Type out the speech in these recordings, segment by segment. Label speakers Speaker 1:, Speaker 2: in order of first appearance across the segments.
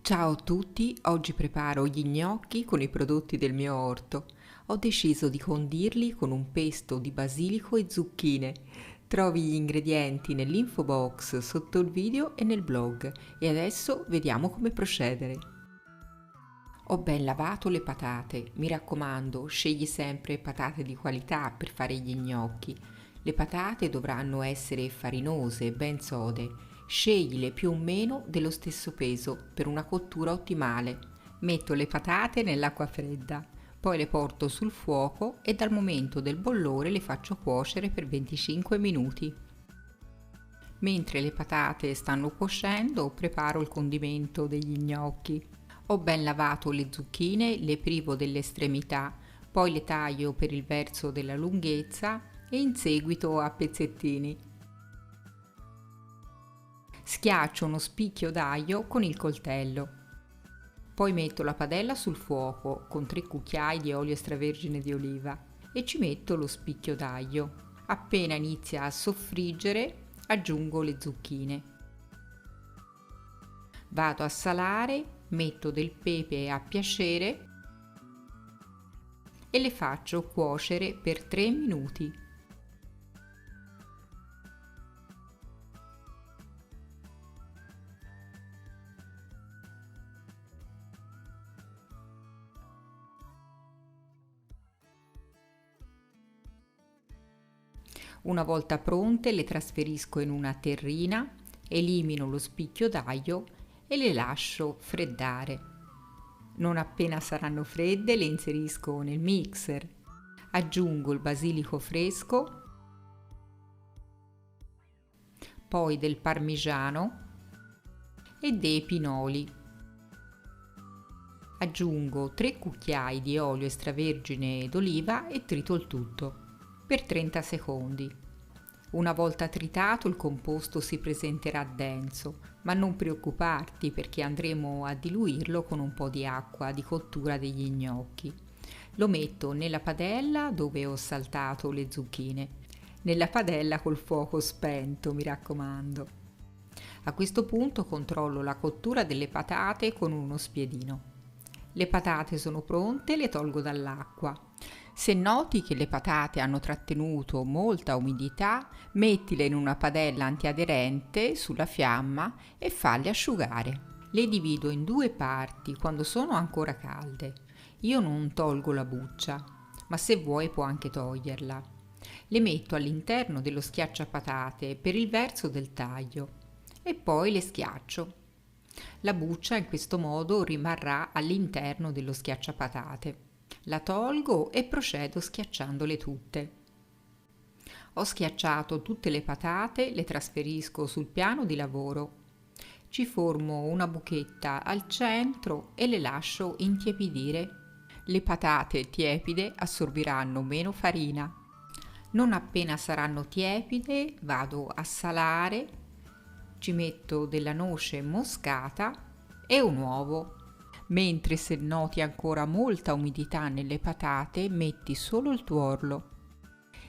Speaker 1: Ciao a tutti, oggi preparo gli gnocchi con i prodotti del mio orto. Ho deciso di condirli con un pesto di basilico e zucchine. Trovi gli ingredienti nell'info box sotto il video e nel blog e adesso vediamo come procedere. Ho ben lavato le patate, mi raccomando, scegli sempre patate di qualità per fare gli gnocchi. Le patate dovranno essere farinose, ben sode. Sceglile più o meno dello stesso peso per una cottura ottimale. Metto le patate nell'acqua fredda, poi le porto sul fuoco e dal momento del bollore le faccio cuocere per 25 minuti. Mentre le patate stanno cuocendo, preparo il condimento degli gnocchi. Ho ben lavato le zucchine, le privo delle estremità, poi le taglio per il verso della lunghezza e in seguito a pezzettini. Schiaccio uno spicchio d'aglio con il coltello. Poi metto la padella sul fuoco con 3 cucchiai di olio extravergine di oliva e ci metto lo spicchio d'aglio. Appena inizia a soffriggere, aggiungo le zucchine. Vado a salare, metto del pepe a piacere e le faccio cuocere per 3 minuti. Una volta pronte le trasferisco in una terrina, elimino lo spicchio d'aglio e le lascio freddare. Non appena saranno fredde le inserisco nel mixer. Aggiungo il basilico fresco, poi del parmigiano e dei pinoli. Aggiungo 3 cucchiai di olio extravergine d'oliva e trito il tutto per 30 secondi. Una volta tritato il composto si presenterà denso, ma non preoccuparti perché andremo a diluirlo con un po' di acqua di cottura degli gnocchi. Lo metto nella padella dove ho saltato le zucchine. Nella padella col fuoco spento, mi raccomando. A questo punto controllo la cottura delle patate con uno spiedino. Le patate sono pronte, le tolgo dall'acqua. Se noti che le patate hanno trattenuto molta umidità, mettile in una padella antiaderente sulla fiamma e falli asciugare. Le divido in 2 parti quando sono ancora calde. Io non tolgo la buccia, ma se vuoi puoi anche toglierla. Le metto all'interno dello schiacciapatate per il verso del taglio e poi le schiaccio. La buccia in questo modo rimarrà all'interno dello schiacciapatate. La tolgo e procedo schiacciandole tutte. Ho schiacciato tutte le patate, le trasferisco sul piano di lavoro. Ci formo una buchetta al centro e le lascio intiepidire. Le patate tiepide assorbiranno meno farina. Non appena saranno tiepide vado a salare, ci metto della noce moscata e un uovo. Mentre se noti ancora molta umidità nelle patate, metti solo il tuorlo.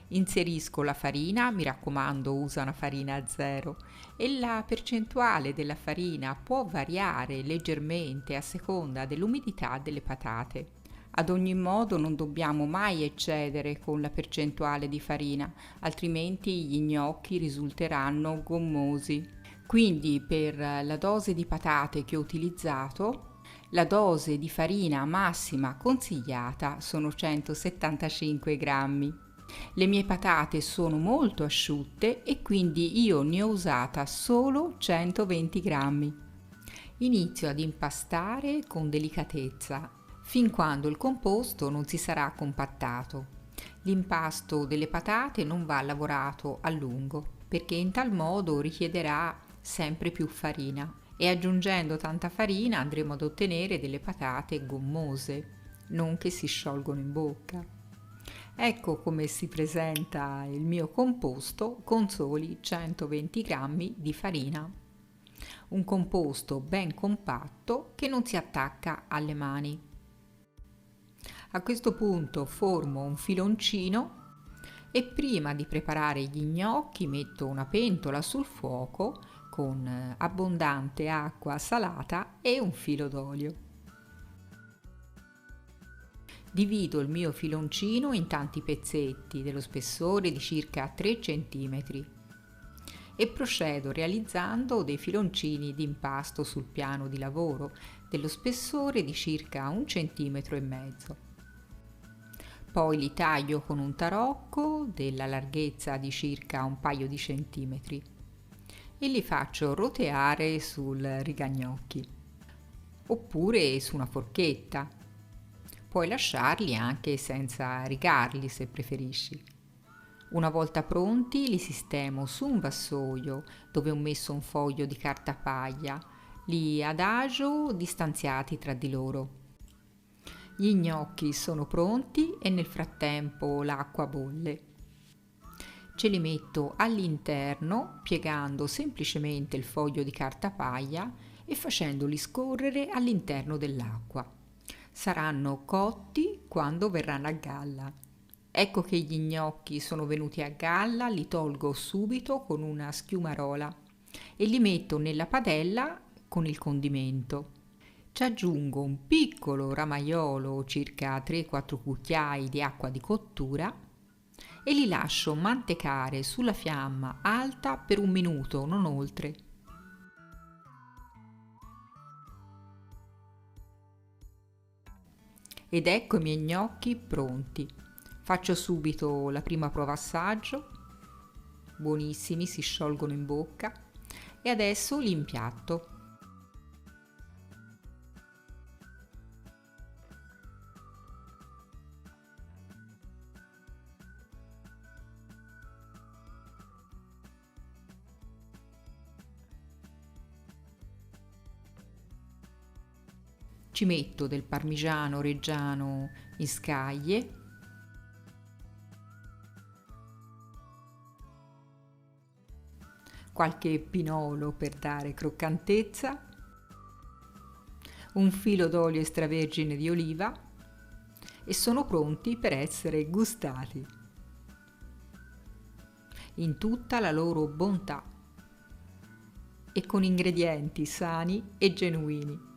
Speaker 1: Inserisco la farina, mi raccomando usa una farina zero, e la percentuale della farina può variare leggermente a seconda dell'umidità delle patate. Ad ogni modo non dobbiamo mai eccedere con la percentuale di farina, altrimenti gli gnocchi risulteranno gommosi. Quindi per la dose di patate che ho utilizzato, la dose di farina massima consigliata sono 175 grammi. Le mie patate sono molto asciutte e quindi io ne ho usata solo 120 grammi. Inizio ad impastare con delicatezza fin quando il composto non si sarà compattato. L'impasto delle patate non va lavorato a lungo perché in tal modo richiederà sempre più farina e aggiungendo tanta farina andremo ad ottenere delle patate gommose, non che si sciolgono in bocca. Ecco come si presenta il mio composto con soli 120 grammi di farina. Un composto ben compatto che non si attacca alle mani. A questo punto formo un filoncino e prima di preparare gli gnocchi metto una pentola sul fuoco con abbondante acqua salata e un filo d'olio. Divido il mio filoncino in tanti pezzetti dello spessore di circa 3 cm e procedo realizzando dei filoncini di impasto sul piano di lavoro dello spessore di circa 1,5 cm. Poi li taglio con un tarocco della larghezza di circa un paio di centimetri e li faccio roteare sul rigagnocchi oppure su una forchetta. Puoi lasciarli anche senza rigarli se preferisci. Una volta pronti li sistemo su un vassoio dove ho messo un foglio di cartapaglia, li adagio distanziati tra di loro. Gli gnocchi sono pronti e nel frattempo l'acqua bolle. Ce li metto all'interno piegando semplicemente il foglio di cartapaglia e facendoli scorrere all'interno dell'acqua. Saranno cotti quando verranno a galla. Ecco che gli gnocchi sono venuti a galla, li tolgo subito con una schiumarola e li metto nella padella con il condimento. Ci aggiungo un piccolo ramaiolo, circa 3-4 cucchiai di acqua di cottura e li lascio mantecare sulla fiamma alta per 1 minuto, non oltre. Ed ecco i miei gnocchi pronti. Faccio subito la prima prova assaggio. Buonissimi, si sciolgono in bocca. E adesso li impiatto. Ci metto del parmigiano reggiano in scaglie, qualche pinolo per dare croccantezza, un filo d'olio extravergine di oliva e sono pronti per essere gustati in tutta la loro bontà e con ingredienti sani e genuini.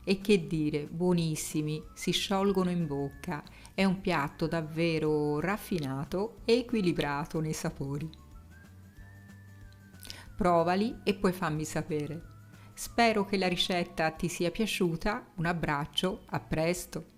Speaker 1: E che dire, buonissimi, si sciolgono in bocca, è un piatto davvero raffinato e equilibrato nei sapori. Provali e poi fammi sapere. Spero che la ricetta ti sia piaciuta, un abbraccio, a presto!